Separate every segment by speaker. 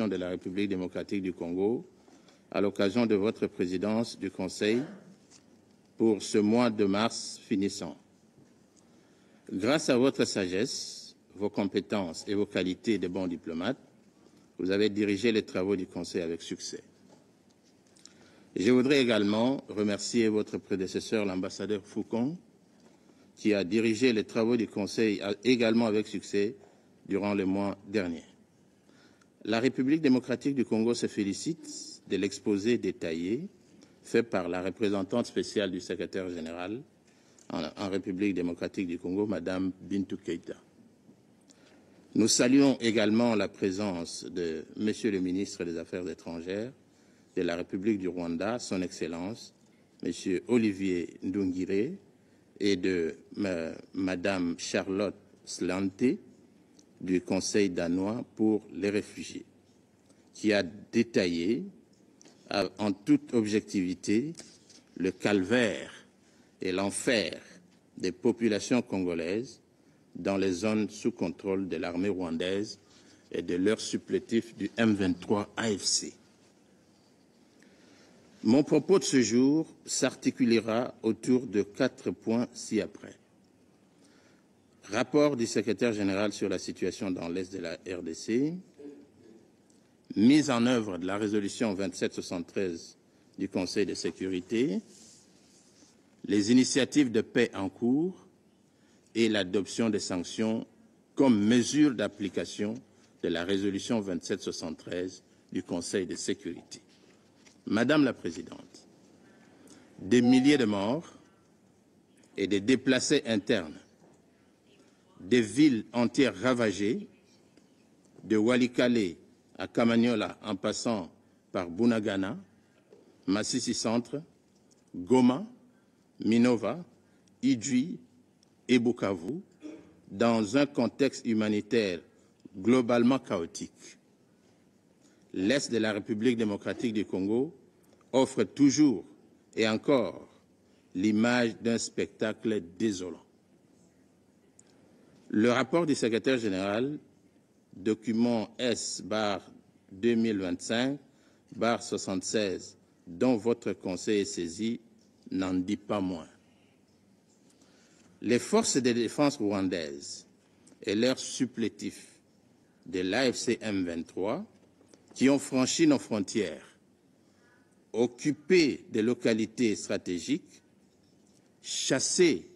Speaker 1: de la République démocratique du Congo à l'occasion de votre présidence du Conseil pour ce mois de mars finissant. Grâce à votre sagesse, vos compétences et vos qualités de bon diplomate, vous avez dirigé les travaux du Conseil avec succès. Je voudrais également remercier votre prédécesseur, l'ambassadeur Foucon, qui a dirigé les travaux du Conseil également avec succès durant le mois dernier. La République démocratique du Congo se félicite de l'exposé détaillé fait par la représentante spéciale du secrétaire général en République démocratique du Congo, Madame Bintou Keïta. Nous saluons également la présence de Monsieur le ministre des Affaires étrangères de la République du Rwanda, Son Excellence, Monsieur Olivier Ndungire, et de Madame Charlotte Slante du Conseil danois pour les réfugiés, qui a détaillé en toute objectivité le calvaire et l'enfer des populations congolaises dans les zones sous contrôle de l'armée rwandaise et de leurs supplétifs du M23 AFC. Mon propos de ce jour s'articulera autour de 4 points ci-après. Rapport du secrétaire général sur la situation dans l'Est de la RDC, mise en œuvre de la résolution 2773 du Conseil de sécurité, les initiatives de paix en cours et l'adoption des sanctions comme mesure d'application de la résolution 2773 du Conseil de sécurité. Madame la Présidente, des milliers de morts et des déplacés internes, des villes entières ravagées, de Walikale à Kamanyola en passant par Bunagana, Massissi Centre, Goma, Minova, Idjwi et Bukavu, dans un contexte humanitaire globalement chaotique. L'Est de la République démocratique du Congo offre toujours et encore l'image d'un spectacle désolant. Le rapport du secrétaire général, document S-2025-76, dont votre Conseil est saisi, n'en dit pas moins. Les forces de défense rwandaises et leurs supplétifs de l'AFC M23 qui ont franchi nos frontières, occupé des localités stratégiques, chassé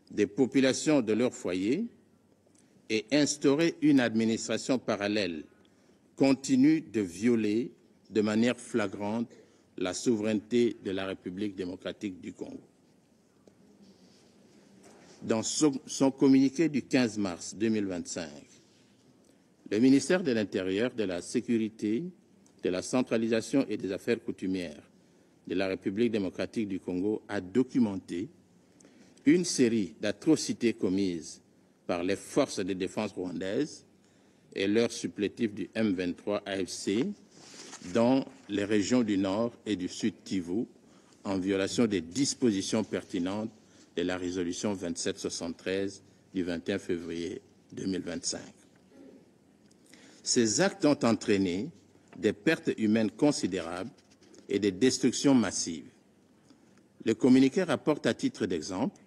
Speaker 1: des populations de leurs foyers et instauré une administration parallèle, continuent de violer de manière flagrante la souveraineté de la République démocratique du Congo. Dans son communiqué du 15 mars 2025, le ministère de l'Intérieur, de la Sécurité, de la Centralisation et des Affaires coutumières de la République démocratique du Congo a documenté une série d'atrocités commises par les forces de défense rwandaises et leurs supplétifs du M23 AFC dans les régions du Nord et du Sud Kivu en violation des dispositions pertinentes de la résolution 2773 du 21 février 2025. Ces actes ont entraîné des pertes humaines considérables et des destructions massives. Le communiqué rapporte à titre d'exemple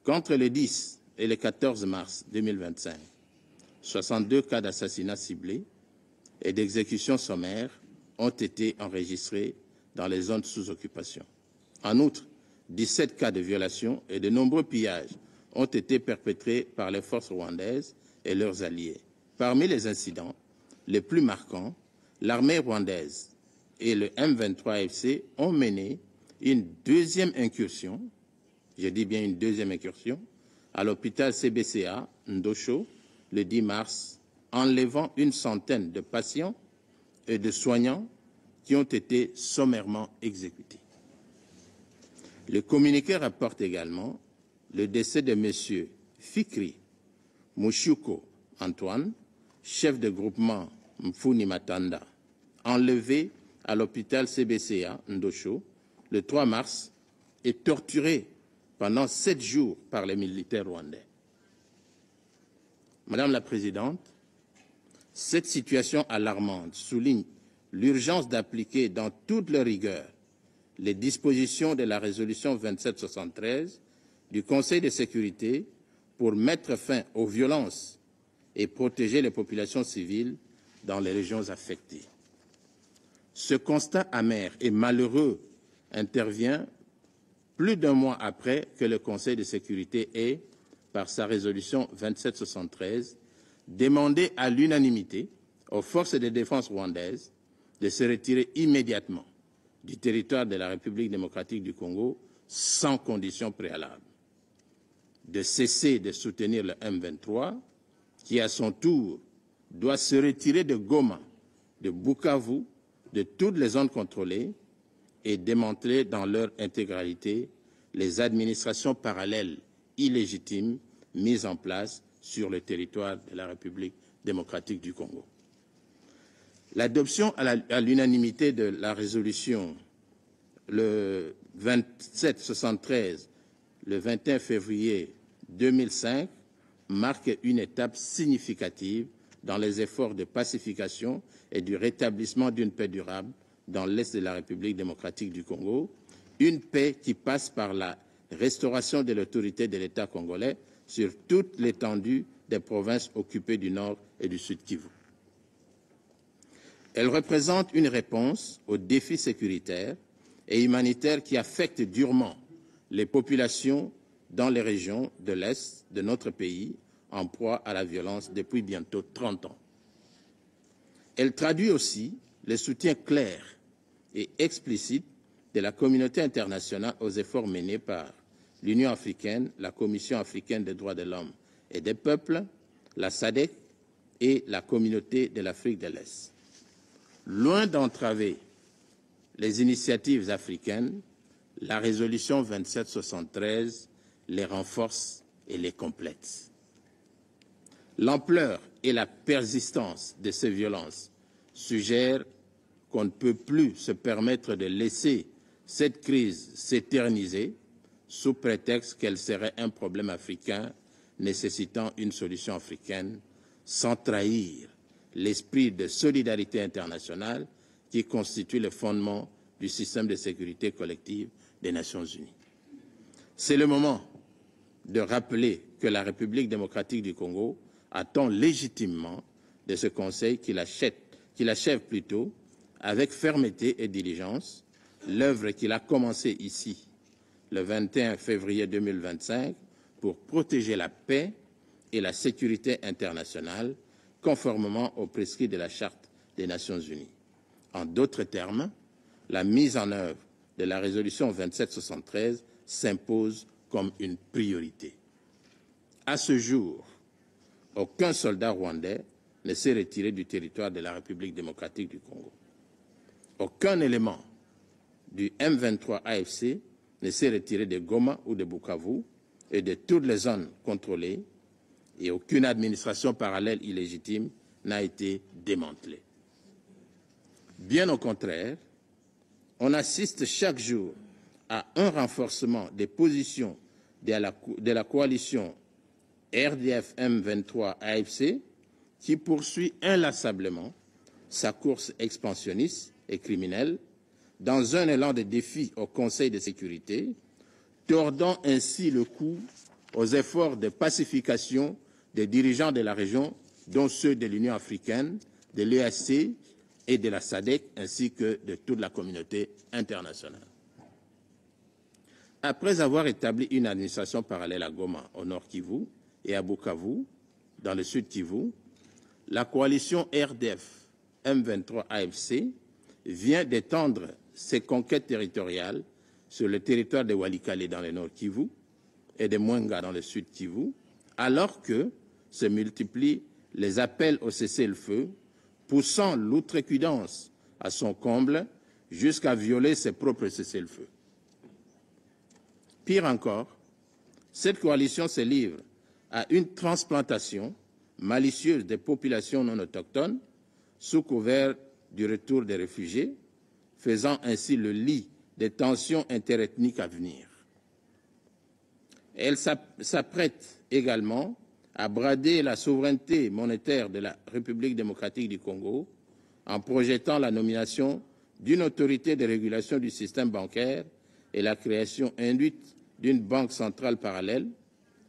Speaker 1: qu'entre le 10 et le 14 mars 2025, 62 cas d'assassinats ciblés et d'exécutions sommaires ont été enregistrés dans les zones sous occupation. En outre, 17 cas de violations et de nombreux pillages ont été perpétrés par les forces rwandaises et leurs alliés. Parmi les incidents les plus marquants, l'armée rwandaise et le M23 AFC ont mené une deuxième incursion, je dis bien une deuxième incursion, à l'hôpital CBCA Ndosho le 10 mars, enlevant une centaine de patients et de soignants qui ont été sommairement exécutés. Le communiqué rapporte également le décès de M. Fikri Mushuko Antoine, chef de groupement Mfuni Matanda, enlevé à l'hôpital CBCA Ndosho le 3 mars et torturé pendant 7 jours par les militaires rwandais. Madame la Présidente, Cette situation alarmante souligne l'urgence d'appliquer dans toute leur rigueur les dispositions de la résolution 2773 du Conseil de sécurité pour mettre fin aux violences et protéger les populations civiles dans les régions affectées. Ce constat amer et malheureux intervient plus d'un mois après que le Conseil de sécurité ait, par sa résolution 2773, demandé à l'unanimité aux forces de défense rwandaises de se retirer immédiatement du territoire de la République démocratique du Congo sans condition préalable, de cesser de soutenir le M23, qui à son tour doit se retirer de Goma, de Bukavu, de toutes les zones contrôlées et démanteler dans leur intégralité les administrations parallèles illégitimes mises en place sur le territoire de la République démocratique du Congo. L'adoption à l'unanimité de la résolution le 2773, le 21 février 2005, marque une étape significative dans les efforts de pacification et du rétablissement d'une paix durable dans l'Est de la République démocratique du Congo, une paix qui passe par la restauration de l'autorité de l'État congolais sur toute l'étendue des provinces occupées du Nord et du Sud Kivu. Elle représente une réponse aux défis sécuritaires et humanitaires qui affectent durement les populations dans les régions de l'Est de notre pays en proie à la violence depuis bientôt 30 ans. Elle traduit aussi le soutien clair et explicite de la communauté internationale aux efforts menés par l'Union africaine, la Commission africaine des droits de l'homme et des peuples, la SADC et la communauté de l'Afrique de l'Est. Loin d'entraver les initiatives africaines, la résolution 2773 les renforce et les complète. L'ampleur et la persistance de ces violences suggèrent qu'on ne peut plus se permettre de laisser cette crise s'éterniser sous prétexte qu'elle serait un problème africain nécessitant une solution africaine, sans trahir l'esprit de solidarité internationale qui constitue le fondement du système de sécurité collective des Nations Unies. C'est le moment de rappeler que la République démocratique du Congo attend légitimement de ce Conseil qu'il achève plutôt avec fermeté et diligence l'œuvre qu'il a commencée ici le 21 février 2025 pour protéger la paix et la sécurité internationale conformément aux prescrits de la Charte des Nations Unies. En d'autres termes, la mise en œuvre de la résolution 2773 s'impose comme une priorité. À ce jour, aucun soldat rwandais ne s'est retiré du territoire de la République démocratique du Congo. Aucun élément du M23 AFC ne s'est retiré de Goma ou de Bukavu et de toutes les zones contrôlées, et aucune administration parallèle illégitime n'a été démantelée. Bien au contraire, on assiste chaque jour à un renforcement des positions de la coalition RDF M23 AFC qui poursuit inlassablement sa course expansionniste et criminelle dans un élan de défi au Conseil de sécurité, tordant ainsi le cou aux efforts de pacification des dirigeants de la région, dont ceux de l'Union africaine, de l'EAC et de la SADC, ainsi que de toute la communauté internationale. Après avoir établi une administration parallèle à Goma, au nord Kivu, et à Bukavu, dans le sud Kivu, la coalition RDF M23 AFC vient d'étendre ses conquêtes territoriales sur le territoire de Walikale dans le nord Kivu et de Mwenga dans le sud Kivu, alors que se multiplient les appels au cessez-le-feu, poussant l'outrecuidance à son comble jusqu'à violer ses propres cessez-le-feu. Pire encore, cette coalition se livre à une transplantation malicieuse des populations non autochtones sous couvert du retour des réfugiés, faisant ainsi le lit des tensions interethniques à venir. Elle s'apprête également a bradé la souveraineté monétaire de la République démocratique du Congo en projetant la nomination d'une autorité de régulation du système bancaire et la création induite d'une banque centrale parallèle,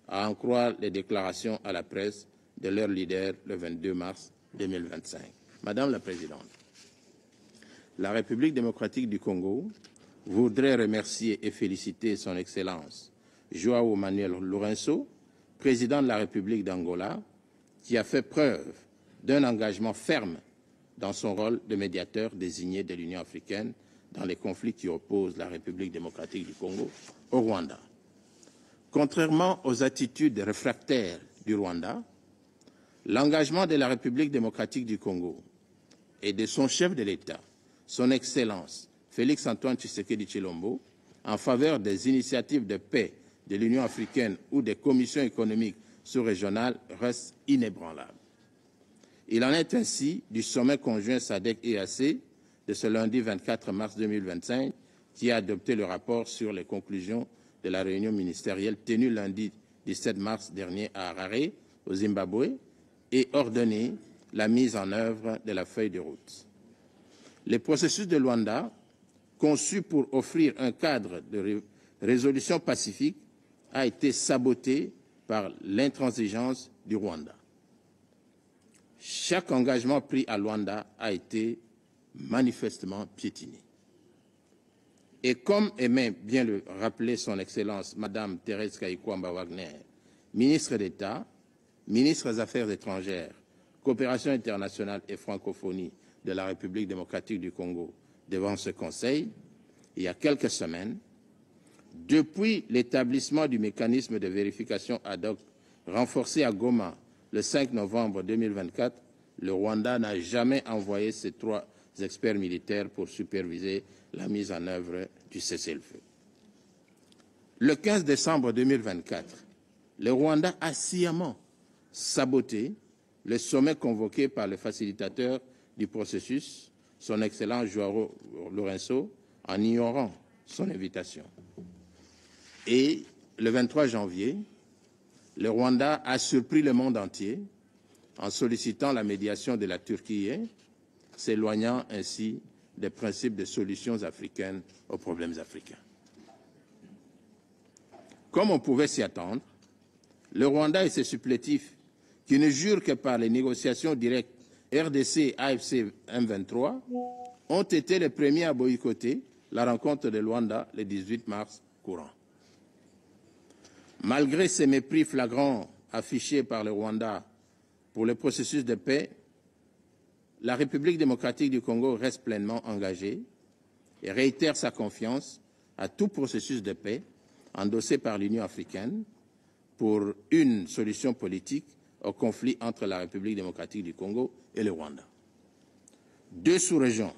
Speaker 1: à en croire les déclarations à la presse de leur leader le 22 mars 2025. Madame la Présidente, la République démocratique du Congo voudrait remercier et féliciter son Excellence João Manuel Lourenço, président de la République d'Angola, qui a fait preuve d'un engagement ferme dans son rôle de médiateur désigné de l'Union africaine dans les conflits qui opposent la République démocratique du Congo au Rwanda. Contrairement aux attitudes réfractaires du Rwanda, l'engagement de la République démocratique du Congo et de son chef de l'État, son Excellence Félix-Antoine Tshisekedi Tshilombo, en faveur des initiatives de paix de l'Union africaine ou des commissions économiques sous-régionales reste inébranlable. Il en est ainsi du sommet conjoint SADC-EAC de ce lundi 24 mars 2025 qui a adopté le rapport sur les conclusions de la réunion ministérielle tenue lundi 17 mars dernier à Harare, au Zimbabwe, et ordonné la mise en œuvre de la feuille de route. Le processus de Luanda, conçu pour offrir un cadre de résolution pacifique, a été saboté par l'intransigeance du Rwanda. Chaque engagement pris à Luanda a été manifestement piétiné. Et comme aimait bien le rappeler son Excellence Madame Thérèse Kayikwamba Wagner, ministre d'État, ministre des Affaires étrangères, coopération internationale et francophonie de la République démocratique du Congo devant ce Conseil, il y a quelques semaines, depuis l'établissement du mécanisme de vérification ad hoc renforcé à Goma le 5 novembre 2024, le Rwanda n'a jamais envoyé ses 3 experts militaires pour superviser la mise en œuvre du cessez-le-feu. Le 15 décembre 2024, le Rwanda a sciemment saboté le sommet convoqué par le facilitateur du processus, son Excellence João Lourenço, en ignorant son invitation. Et le 23 janvier, le Rwanda a surpris le monde entier en sollicitant la médiation de la Turquie, s'éloignant ainsi des principes de solutions africaines aux problèmes africains. Comme on pouvait s'y attendre, le Rwanda et ses supplétifs, qui ne jurent que par les négociations directes RDC, AFC, M23, ont été les premiers à boycotter la rencontre de Luanda le 18 mars courant. Malgré ces mépris flagrants affichés par le Rwanda pour le processus de paix, la République démocratique du Congo reste pleinement engagée et réitère sa confiance à tout processus de paix endossé par l'Union africaine pour une solution politique au conflit entre la République démocratique du Congo et le Rwanda. 2 sous-régions,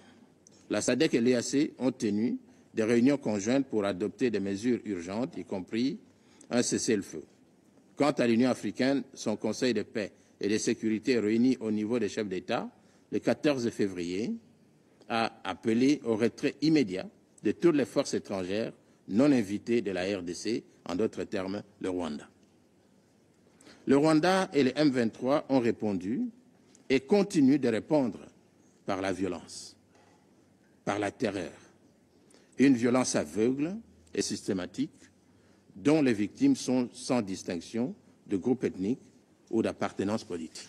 Speaker 1: la SADC et l'EAC, ont tenu des réunions conjointes pour adopter des mesures urgentes, y compris un cessez-le-feu. Quant à l'Union africaine, son Conseil de paix et de sécurité réuni au niveau des chefs d'État le 14 février a appelé au retrait immédiat de toutes les forces étrangères non invitées de la RDC, en d'autres termes le Rwanda. Le Rwanda et les M23 ont répondu et continuent de répondre par la violence, par la terreur, une violence aveugle et systématique dont les victimes sont sans distinction de groupe ethnique ou d'appartenance politique.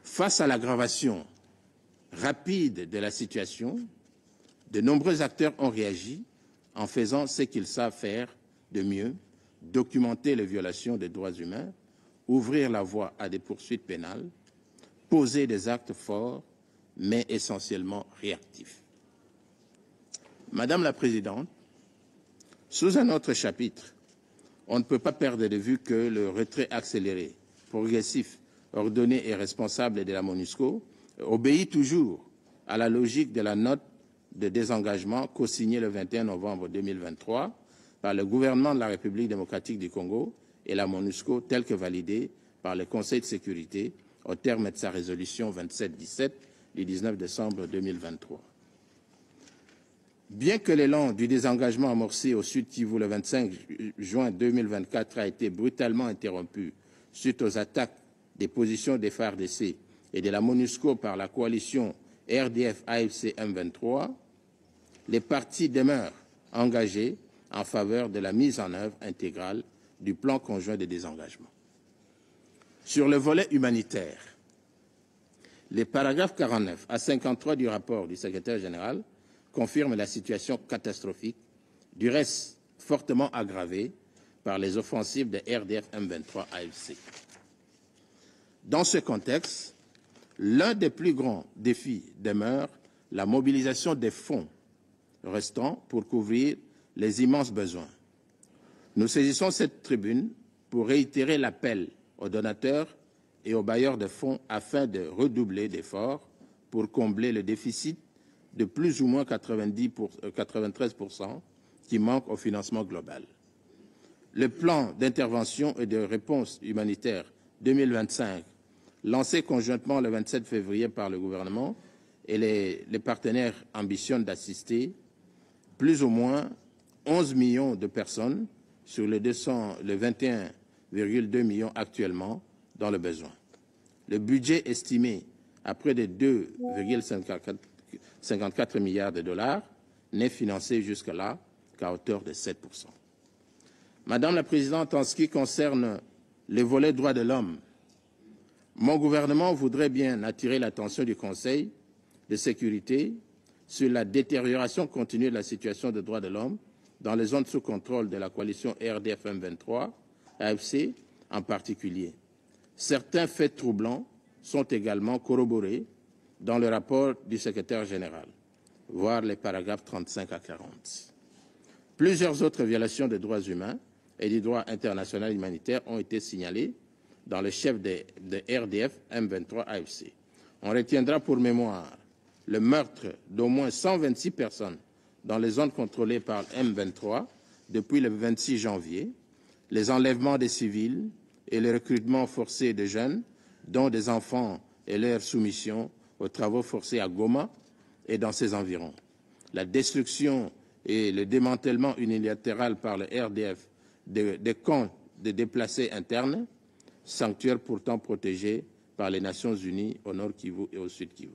Speaker 1: Face à l'aggravation rapide de la situation, de nombreux acteurs ont réagi en faisant ce qu'ils savent faire de mieux, documenter les violations des droits humains, ouvrir la voie à des poursuites pénales, poser des actes forts, mais essentiellement réactifs. Madame la Présidente, sous un autre chapitre, on ne peut pas perdre de vue que le retrait accéléré, progressif, ordonné et responsable de la MONUSCO obéit toujours à la logique de la note de désengagement co-signée le 21 novembre 2023 par le gouvernement de la République démocratique du Congo et la MONUSCO telle que validée par le Conseil de sécurité au terme de sa résolution 2717 du 19 décembre 2023. Bien que l'élan du désengagement amorcé au Sud Kivu le 25 juin 2024 a été brutalement interrompu suite aux attaques des positions des FARDC et de la MONUSCO par la coalition RDF-AFC-M23, les partis demeurent engagés en faveur de la mise en œuvre intégrale du plan conjoint de désengagement. Sur le volet humanitaire, les paragraphes 49 à 53 du rapport du secrétaire général confirment la situation catastrophique, du reste fortement aggravée par les offensives de RDF-M23-AFC. Dans ce contexte, l'un des plus grands défis demeure la mobilisation des fonds restants pour couvrir les immenses besoins. Nous saisissons cette tribune pour réitérer l'appel aux donateurs et aux bailleurs de fonds afin de redoubler d'efforts pour combler le déficit de plus ou moins 93% qui manque au financement global. Le plan d'intervention et de réponse humanitaire 2025, lancé conjointement le 27 février par le gouvernement et les partenaires ambitionnent d'assister plus ou moins 11 millions de personnes sur les 21,2 millions actuellement dans le besoin. Le budget estimé à près de 2,54 milliards de dollars n'est financé jusque-là qu'à hauteur de 7%. Madame la Présidente, en ce qui concerne les volets droits de l'homme, mon gouvernement voudrait bien attirer l'attention du Conseil de sécurité sur la détérioration continue de la situation des droits de l'homme dans les zones sous contrôle de la coalition RDF-M23, AFC en particulier. Certains faits troublants sont également corroborés dans le rapport du secrétaire général, voire les paragraphes 35 à 40. Plusieurs autres violations des droits humains et du droit international humanitaire ont été signalées dans le chef de RDF M23 AFC. On retiendra pour mémoire le meurtre d'au moins 126 personnes dans les zones contrôlées par M23 depuis le 26 janvier, les enlèvements des civils et le recrutement forcé de jeunes, dont des enfants, et leur soumission aux travaux forcés à Goma et dans ses environs. La destruction et le démantèlement unilatéral par le RDF des camps de déplacés internes, sanctuaires pourtant protégés par les Nations Unies au Nord Kivu et au Sud Kivu.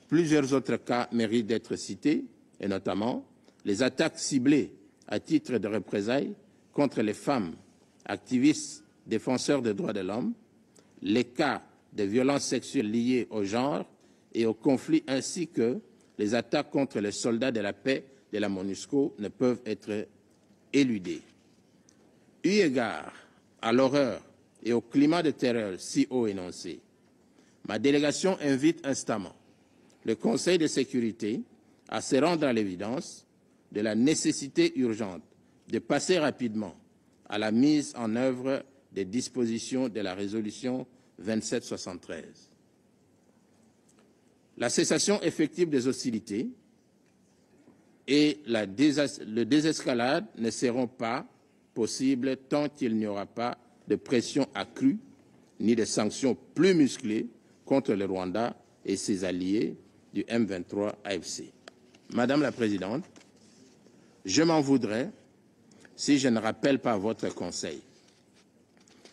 Speaker 1: Plusieurs autres cas méritent d'être cités, et notamment les attaques ciblées à titre de représailles contre les femmes, activistes, défenseurs des droits de l'homme, les cas de violences sexuelles liées au genre et au conflit, ainsi que les attaques contre les soldats de la paix de la MONUSCO ne peuvent être éludés. Eu égard à l'horreur et au climat de terreur si haut énoncé, ma délégation invite instamment le Conseil de sécurité à se rendre à l'évidence de la nécessité urgente de passer rapidement à la mise en œuvre des dispositions de la résolution 2773. La cessation effective des hostilités et le désescalade ne seront pas possibles tant qu'il n'y aura pas de pression accrue ni de sanctions plus musclées contre le Rwanda et ses alliés du M23 AFC. Madame la Présidente, je m'en voudrais si je ne rappelle pas à votre Conseil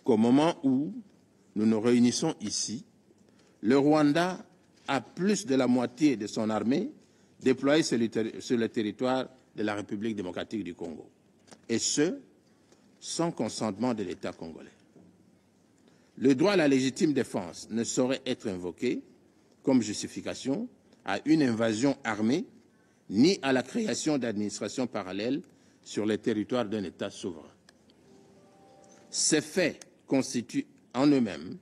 Speaker 1: qu'au moment où nous nous réunissons ici, le Rwanda a plus de la moitié de son armée déployée sur le territoire de la République démocratique du Congo, et ce, sans consentement de l'État congolais. Le droit à la légitime défense ne saurait être invoqué comme justification à une invasion armée ni à la création d'administrations parallèles sur le territoire d'un État souverain. Ces faits constituent en eux-mêmes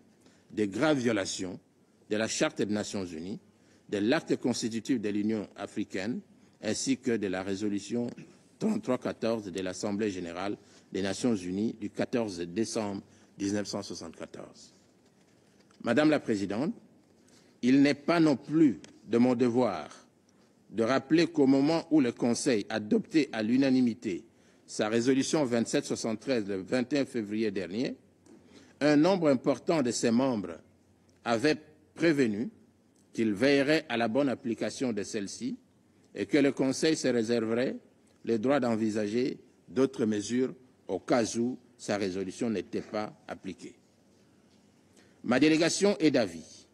Speaker 1: de graves violations de la Charte des Nations Unies, de l'acte constitutif de l'Union africaine, ainsi que de la résolution 3314 de l'Assemblée générale des Nations Unies du 14 décembre 1974. Madame la Présidente, il n'est pas non plus de mon devoir de rappeler qu'au moment où le Conseil adoptait à l'unanimité sa résolution 2773 le 21 février dernier, un nombre important de ses membres avait prévenu qu'il veillerait à la bonne application de celle-ci et que le Conseil se réserverait le droit d'envisager d'autres mesures au cas où sa résolution n'était pas appliquée. Ma délégation est d'avis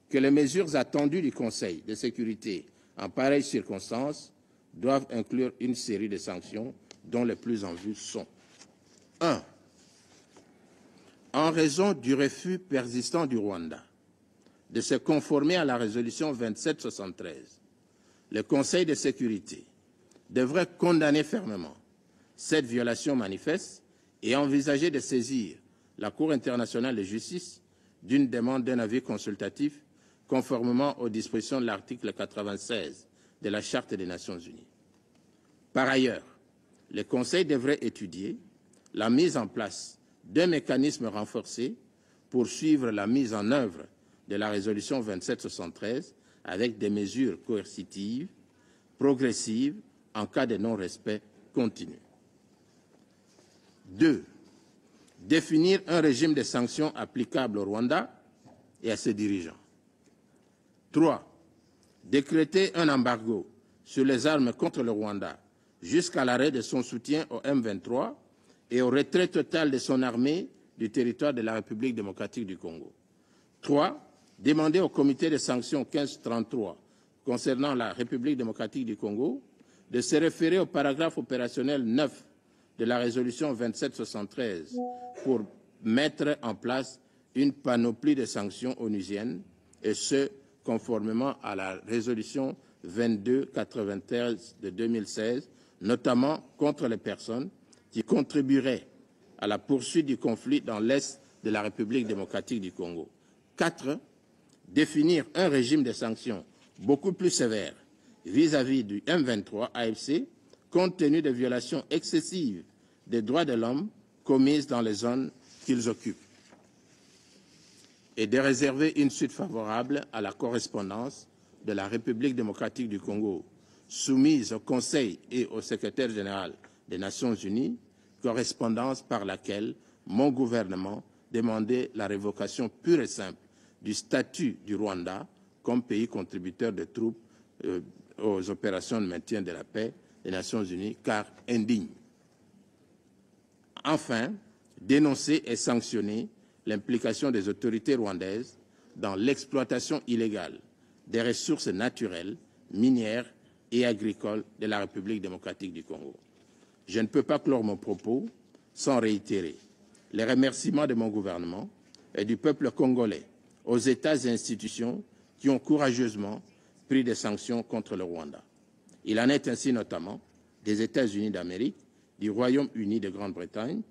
Speaker 1: que les mesures attendues du Conseil de sécurité en pareilles circonstances doivent inclure une série de sanctions dont les plus en vue sont 1. En raison du refus persistant du Rwanda de se conformer à la résolution 2773, le Conseil de sécurité devrait condamner fermement cette violation manifeste et envisager de saisir la Cour internationale de justice d'une demande d'un avis consultatif conformément aux dispositions de l'article 96 de la Charte des Nations unies. Par ailleurs, le Conseil devrait étudier la mise en place d'un mécanisme renforcé pour suivre la mise en œuvre de la résolution 2773 avec des mesures coercitives, progressives, en cas de non-respect continu. 2. Définir un régime de sanctions applicable au Rwanda et à ses dirigeants. 3. Décréter un embargo sur les armes contre le Rwanda jusqu'à l'arrêt de son soutien au M23 et au retrait total de son armée du territoire de la République démocratique du Congo. 3. Demander au comité de sanctions 1533 concernant la République démocratique du Congo de se référer au paragraphe opérationnel 9 de la résolution 2773 pour mettre en place une panoplie de sanctions onusiennes, et ce, conformément à la résolution 2293 de 2016, notamment contre les personnes qui contribueraient à la poursuite du conflit dans l'Est de la République démocratique du Congo. 4. Définir un régime de sanctions beaucoup plus sévère vis-à-vis du M23 AFC, compte tenu des violations excessives des droits de l'homme commises dans les zones qu'ils occupent, et de réserver une suite favorable à la correspondance de la République démocratique du Congo, soumise au Conseil et au Secrétaire général des Nations unies, correspondance par laquelle mon gouvernement demandait la révocation pure et simple du statut du Rwanda comme pays contributeur de troupes aux opérations de maintien de la paix des Nations unies, car indigne. Enfin, dénoncer et sanctionner l'implication des autorités rwandaises dans l'exploitation illégale des ressources naturelles, minières et agricoles de la République démocratique du Congo. Je ne peux pas clore mon propos sans réitérer les remerciements de mon gouvernement et du peuple congolais aux États et institutions qui ont courageusement pris des sanctions contre le Rwanda. Il en est ainsi notamment des États-Unis d'Amérique, du Royaume-Uni de Grande-Bretagne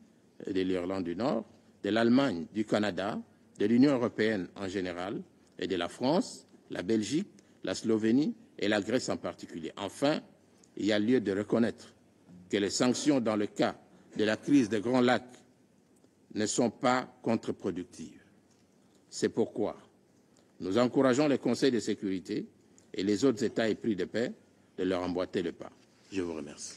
Speaker 1: et de l'Irlande du Nord, de l'Allemagne, du Canada, de l'Union européenne en général et de la France, la Belgique, la Slovénie et la Grèce en particulier. Enfin, il y a lieu de reconnaître que les sanctions dans le cas de la crise des Grands Lacs ne sont pas contre-productives. C'est pourquoi nous encourageons le Conseil de sécurité et les autres États épris de paix de leur emboîter le pas. Je vous remercie.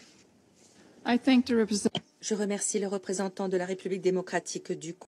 Speaker 2: Je remercie le représentant de la République démocratique du Congo.